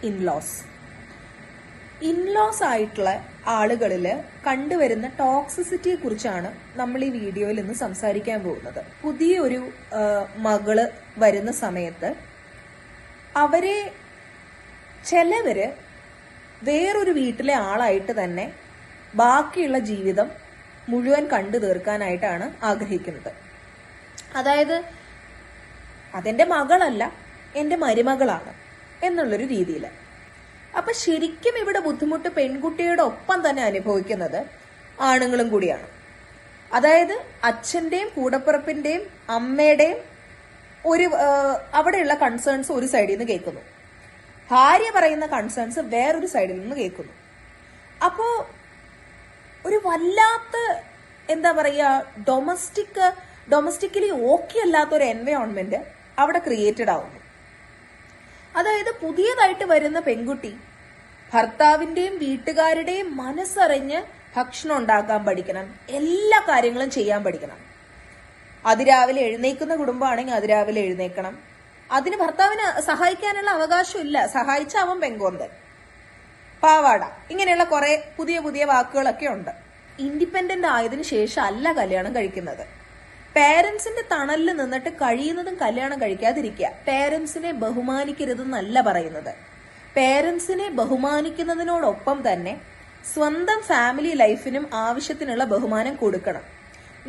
In-laws. In-laws ആയിട്ടുള്ള ആളുകളിൽ കണ്ടുവരുന്ന ടോക്സിസിറ്റിയെ കുറിച്ചാണ് നമ്മൾ ഈ വീഡിയോയിൽ ഇന്ന് സംസാരിക്കാൻ പോകുന്നത്. പുതിയൊരു മകള് വരുന്ന സമയത്ത് അവരെ ചിലവര് വേറൊരു വീട്ടിലെ ആളായിട്ട് തന്നെ ബാക്കിയുള്ള ജീവിതം മുഴുവൻ കണ്ടു തീർക്കാനായിട്ടാണ് ആഗ്രഹിക്കുന്നത്. അതായത് അതെന്റെ മകളല്ല, എന്റെ മരുമകളാണ് എന്നുള്ളൊരു രീതിയിൽ. അപ്പൊ ശരിക്കും ഇവിടെ ബുദ്ധിമുട്ട് പെൺകുട്ടിയുടെ ഒപ്പം തന്നെ അനുഭവിക്കുന്നത് ആണുങ്ങളും കൂടിയാണ്. അതായത് അച്ഛന്റെയും കൂടപ്പിറപ്പിന്റെയും അമ്മയുടെയും അവിടെയുള്ള കൺസേൺസ് ഒരു സൈഡിൽ നിന്ന് കേൾക്കുന്നു, ഭാര്യ പറയുന്ന കൺസേൺസ് വേറൊരു സൈഡിൽ നിന്ന് കേൾക്കുന്നു. അപ്പോ ഒരു വല്ലാത്ത എന്താ പറയാ ഡൊമസ്റ്റിക്കലി ഓക്കെ അല്ലാത്ത ഒരു എൻവയോൺമെന്റ് അവിടെ ക്രിയേറ്റഡ് ആവുന്നു. അതായത് പുതിയതായിട്ട് വരുന്ന പെൺകുട്ടി ഭർത്താവിന്റെയും വീട്ടുകാരുടെയും മനസ്സറിഞ്ഞ് ഭക്ഷണം ഉണ്ടാക്കാൻ പഠിക്കണം, എല്ലാ കാര്യങ്ങളും ചെയ്യാൻ പഠിക്കണം. അതിരാവിലെ എഴുന്നേക്കുന്ന കുടുംബമാണെങ്കിൽ അതിരാവിലെ എഴുന്നേക്കണം. അതിന് ഭർത്താവിന് സഹായിക്കാനുള്ള അവകാശമില്ല, സഹായിച്ച അവൻ പെങ്കോന്തൻ, പാവാട, ഇങ്ങനെയുള്ള കുറെ പുതിയ പുതിയ വാക്കുകളൊക്കെ ഉണ്ട്. ഇൻഡിപെൻഡന്റ് ആയതിനു ശേഷം അല്ല കല്യാണം കഴിക്കുന്നത്. പേരൻസിന്റെ തണലിൽ നിന്നിട്ട് കഴിയുന്നതും കല്യാണം കഴിക്കാതിരിക്കുക. പേരൻസിനെ ബഹുമാനിക്കരുതെന്നല്ല പറയുന്നത്. പേരൻസിനെ ബഹുമാനിക്കുന്നതിനോടൊപ്പം തന്നെ സ്വന്തം ഫാമിലി ലൈഫിനും ആവശ്യത്തിനുള്ള ബഹുമാനം കൊടുക്കണം.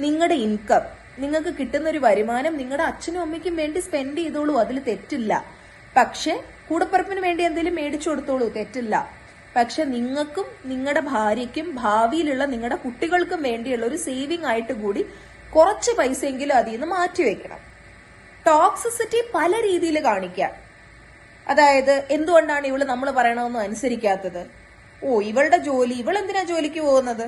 നിങ്ങളുടെ ഇൻകം, നിങ്ങൾക്ക് കിട്ടുന്ന ഒരു വരുമാനം നിങ്ങളുടെ അച്ഛനും അമ്മയ്ക്കും വേണ്ടി സ്പെൻഡ് ചെയ്തോളൂ, അതിൽ തെറ്റില്ല. പക്ഷെ കൂടപ്പിറപ്പിന് വേണ്ടി എന്തെങ്കിലും മേടിച്ചു കൊടുത്തോളൂ, തെറ്റില്ല. പക്ഷെ നിങ്ങൾക്കും നിങ്ങളുടെ ഭാര്യയ്ക്കും ഭാവിയിലുള്ള നിങ്ങളുടെ കുട്ടികൾക്കും വേണ്ടിയുള്ള ഒരു സേവിങ് ആയിട്ട് കൂടി കുറച്ച് പൈസയെങ്കിലും അതിൽ നിന്ന് മാറ്റിവെക്കണം. ടോക്സിസിറ്റി പല രീതിയിൽ കാണിക്കാം. അതായത് എന്തുകൊണ്ടാണ് ഇവള് നമ്മൾ പറയണമെന്ന് അനുസരിക്കാത്തത്? ഇവളുടെ ജോലി, ഇവളെന്തിനാ ജോലിക്ക് പോകുന്നത്?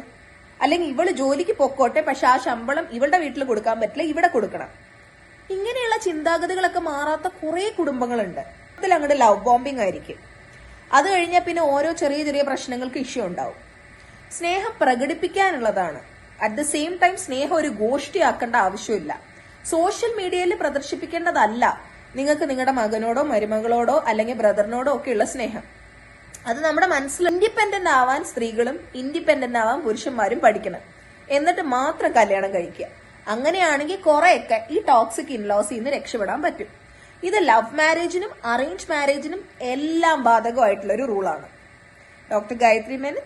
അല്ലെങ്കിൽ ഇവള് ജോലിക്ക് പൊക്കോട്ടെ, പക്ഷെ ആ ശമ്പളം ഇവളുടെ വീട്ടിൽ കൊടുക്കാൻ പറ്റില്ല, ഇവിടെ കൊടുക്കണം. ഇങ്ങനെയുള്ള ചിന്താഗതികളൊക്കെ മാറാത്ത കുറെ കുടുംബങ്ങളുണ്ട്. അതിൽ അങ്ങോട്ട് ലവ് ബോംബിംഗ് ആയിരിക്കും. അത് കഴിഞ്ഞാൽ പിന്നെ ഓരോ ചെറിയ ചെറിയ പ്രശ്നങ്ങൾക്ക് ഇഷ്യൂ ഉണ്ടാവും. സ്നേഹം പ്രകടിപ്പിക്കാനുള്ളതാണ്. അറ്റ് ദ സെയിം ടൈം സ്നേഹം ഒരു ഗോഷ്ഠിയാക്കേണ്ട ആവശ്യമില്ല. സോഷ്യൽ മീഡിയയിൽ പ്രദർശിപ്പിക്കേണ്ടതല്ല നിങ്ങൾക്ക് നിങ്ങളുടെ മകനോടോ മരുമകളോടോ അല്ലെങ്കിൽ ബ്രദറിനോടോ ഒക്കെയുള്ള സ്നേഹം. അത് നമ്മുടെ മനസ്സിൽ. ഇൻഡിപെൻഡന്റ് ആവാൻ സ്ത്രീകളും ഇൻഡിപെൻഡന്റ് ആവാൻ പുരുഷന്മാരും പഠിക്കണം. എന്നിട്ട് മാത്രം കല്യാണം കഴിക്കുക. അങ്ങനെയാണെങ്കിൽ കുറെയൊക്കെ ഈ ടോക്സിക് ഇൻലോസിൽ നിന്ന് രക്ഷപ്പെടാൻ പറ്റും. ഇത് ലവ് മാരേജിനും അറേഞ്ച് മാരേജിനും എല്ലാം ബാധകമായിട്ടുള്ള ഒരു റൂളാണ്. ഡോക്ടർ ഗായത്രി മേനൻ,